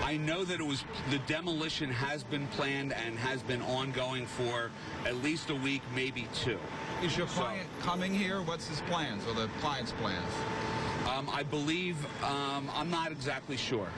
I know that the demolition has been planned and has been ongoing for at least a week, maybe 2. Is your client coming here? What's his plans, or the client's plans? I believe, I'm not exactly sure.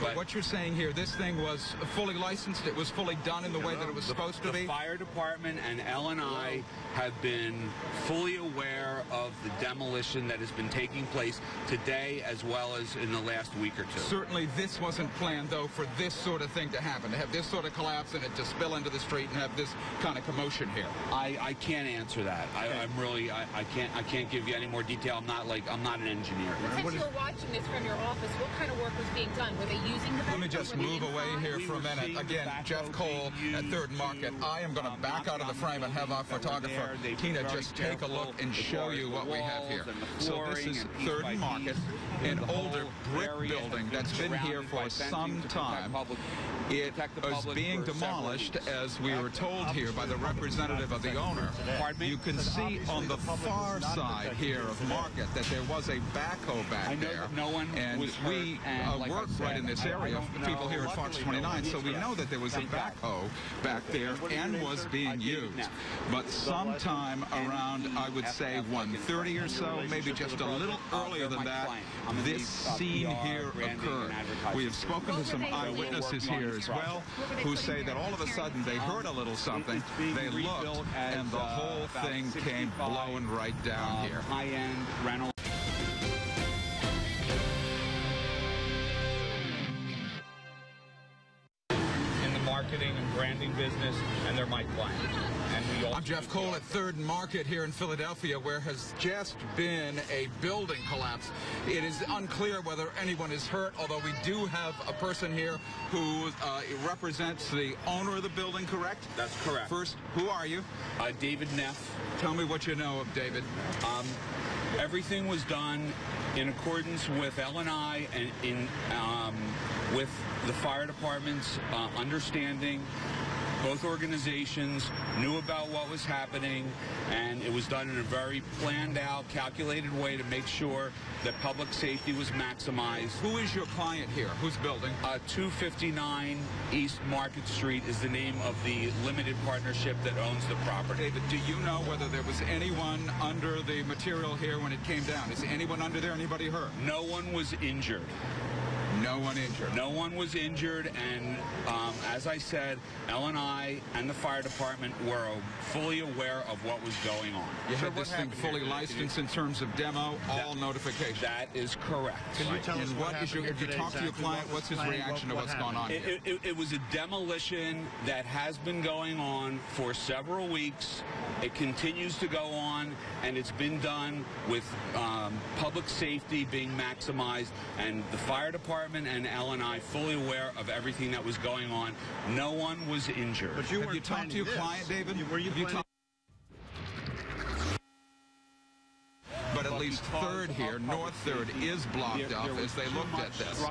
But what you're saying here, this thing was fully licensed, it was fully done in the way that it was supposed to be? The fire department and L&I have been fully aware of the demolition that has been taking place today as well as in the last week or 2. Certainly this wasn't planned, though, for this sort of thing to happen, to have this sort of collapse and it to spill into the street and have this kind of commotion here. I can't answer that. Okay. I can't give you any more detail. I'm not an engineer. Since you were watching this from your office, what kind of work was being done? Were they using the... Let me just move away here for a minute. Again, Jeff Cole at 3rd Market. I am going to back out of the frame and have our photographer, Tina, just take a look and show you what we have here. So this is 3rd Market, an older brick building that's been here for some time. It is being demolished, as we were told here by the representative of the owner. You can see on the far side here of Market that there was a backhoe back there. And we work right in this area, people here at Fox 29, so we know that there was a backhoe back there and was being used. But sometime around, I would say, 1:30 or so, maybe just a little earlier than that, this scene here occurred. We have spoken to some eyewitnesses here as well, who say that all of a sudden they heard a little something, they looked, and the whole thing came blowing right down here. High-end rental. In the marketing and branding business, and they're my clients. I'm Jeff Cole at 3rd Market here in Philadelphia, where has just been a building collapse. It is unclear whether anyone is hurt, although we do have a person here who represents the owner of the building, correct? That's correct. First, who are you? David Neff. Tell me what you know of David. Everything was done in accordance with L&I and with the fire department's understanding. Both organizations knew about what was happening, and it was done in a very planned out, calculated way to make sure that public safety was maximized. Who is your client here? Whose building? 259 East Market Street is the name of the limited partnership that owns the property. David, do you know whether there was anyone under the material here when it came down? Is anyone under there? Anybody hurt? No one was injured. No one injured. No one was injured, and as I said, L&I and the fire department were fully aware of what was going on. You had this thing fully licensed in terms of demo, all notifications. That is correct. Can you tell us what happened? If you talk to your client, what's his reaction to what's going on here? It was a demolition that has been going on for several weeks. It continues to go on, and it's been done with public safety being maximized, and the fire department and L&I fully aware of everything that was going on. No one was injured. But have you talked to your client, David? But at least 3rd here, North 3rd, is blocked up as they looked at this.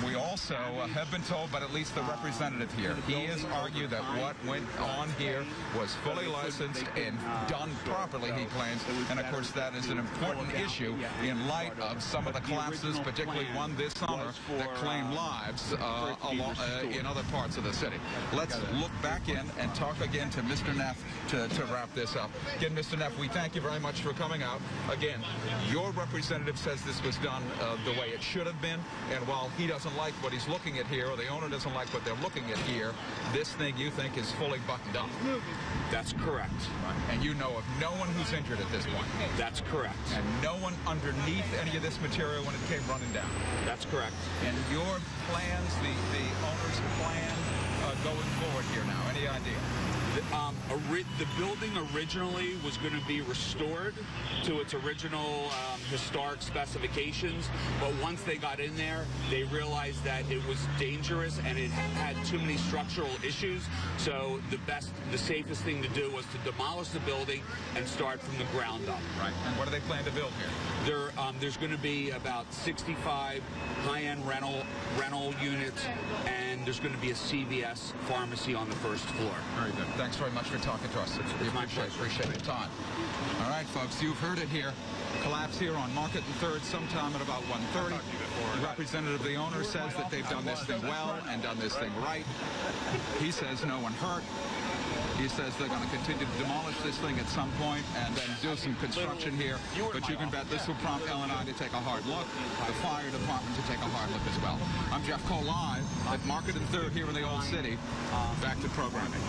We also have been told, but at least the representative here, he has argued that what went on here was fully licensed and done properly, he claims. And of course, that is an important issue in light of some of the collapses, particularly one this summer, that claimed lives in other parts of the city. Let's look back in and talk again to Mr. Neff to wrap this up. Again, Mr. Neff, we thank you very much for coming out. Again, your representative says this was done the way it should have been, and while he doesn't like what he's looking at here, or the owner doesn't like what they're looking at here, this thing you think is fully buttoned up. That's correct. Right. And you know of no one who's injured at this point. That's correct. And no one underneath any of this material when it came running down. That's correct. And your plans, the owner's plan going forward here now, any idea? The building originally was going to be restored to its original historic specifications, but once they got in there, they realized that it was dangerous and it had too many structural issues. So the safest thing to do was to demolish the building and start from the ground up. Right. And what do they plan to build here? There's going to be about 65 high-end rental units, and there's going to be a CVS pharmacy on the 1st floor. Very good. Thanks very much for talking to us. We appreciate your time. All right, folks, you've heard it here. Collapse here on Market and 3rd sometime at about 1:30. The representative of the owner says that they've done this thing well and done this thing right. He says no one hurt. He says they're going to continue to demolish this thing at some point and then do some construction here. But you can bet this will prompt L&I to take a hard look, the fire department to take a hard look as well. I'm Jeff Cole, live at Market and 3rd here in the Old City. Back to programming.